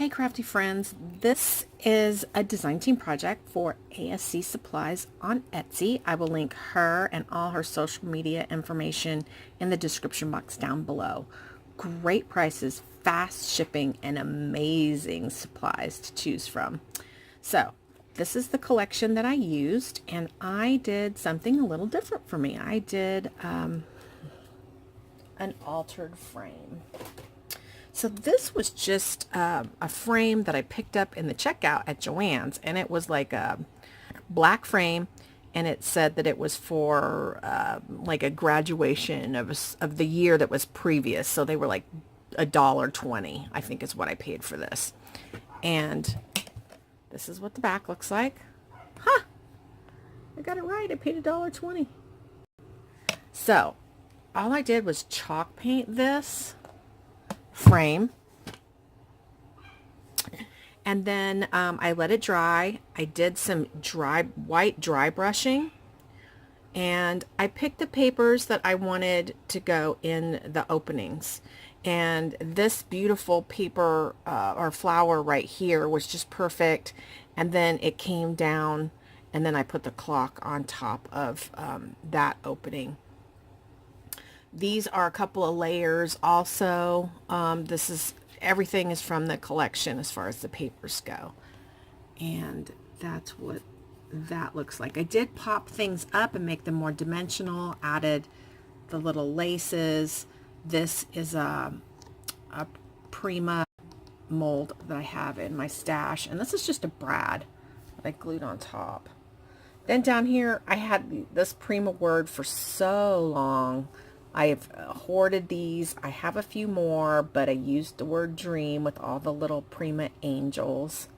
Hey crafty friends, this is a design team project for ASC Supplies on Etsy. I will link her and all her social media information in the description box down below. Great prices, fast shipping, and amazing supplies to choose from. So this is the collection that I used, and I did something a little different for me. I did an altered frame. So this was just a frame that I picked up in the checkout at Joann's, and it was like a black frame, and it said that it was for like a graduation of the year that was previous. So they were like $1.20, I think is what I paid for this. And this is what the back looks like. Huh! I got it right. I paid $1.20. So all I did was chalk paint this frame, and then I let it dry. I did some white dry brushing, and I picked the papers that I wanted to go in the openings, and this beautiful paper or flower right here was just perfect. And then it came down, and then I put the clock on top of that opening. These are a couple of layers also. Everything is from the collection as far as the papers go. And that's what that looks like. I did pop things up and make them more dimensional, added the little laces. This is a Prima mold that I have in my stash. And this is just a brad that I glued on top. Then down here, I had this Prima word for so long. I've hoarded these. I have a few more, but I used the word dream with all the little Prima angels.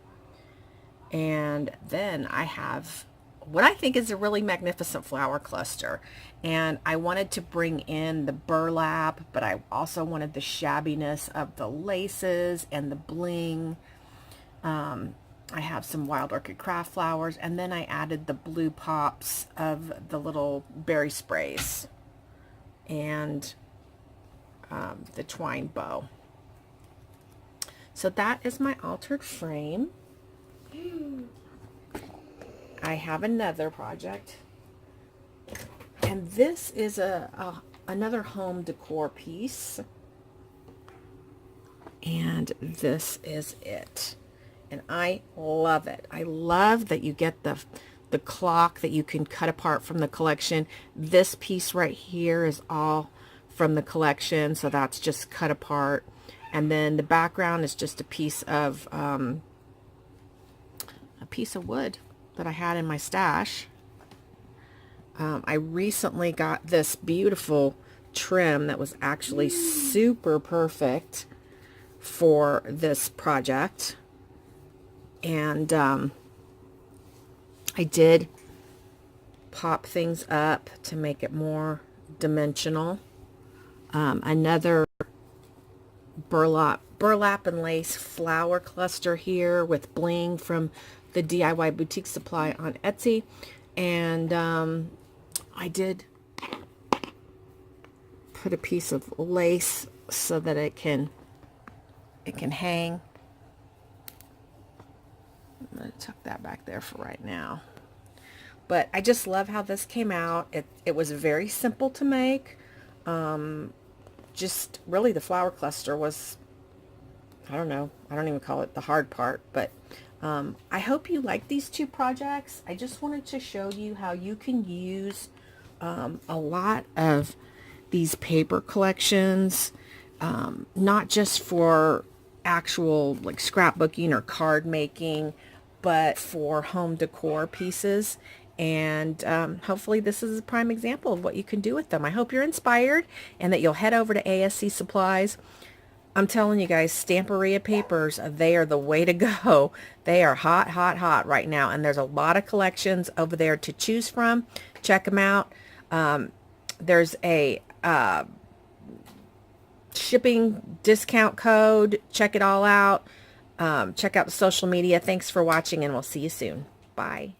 And then I have what I think is a really magnificent flower cluster. And I wanted to bring in the burlap, but I also wanted the shabbiness of the laces and the bling. I have some wild orchid craft flowers, and then I added the blue pops of the little berry sprays and the twine bow. So that is my altered frame. I have another project, and this is another home decor piece, and this is it. And I love it. I love that you get the clock that you can cut apart from the collection. This piece right here is all from the collection, so that's just cut apart. And then the background is just a piece of wood that I had in my stash. I recently got this beautiful trim that was actually super perfect for this project. And I did pop things up to make it more dimensional. Another burlap and lace flower cluster here with bling from the DIY boutique supply on Etsy. And I did put a piece of lace so that it can hang. I'm going to tuck that back there for right now. But I just love how this came out. It was very simple to make. Just really the flower cluster was, I don't know, I don't even call it the hard part. But I hope you like these two projects. I just wanted to show you how you can use a lot of these paper collections, not just for actual like scrapbooking or card making, but for home decor pieces. And hopefully this is a prime example of what you can do with them. I hope you're inspired and that you'll head over to ASC Supplies. I'm telling you guys, Stamperia papers, they are the way to go. They are hot, hot, hot right now. And there's a lot of collections over there to choose from. Check them out. There's a shipping discount code. Check it all out. Check out the social media. Thanks for watching, and we'll see you soon. Bye.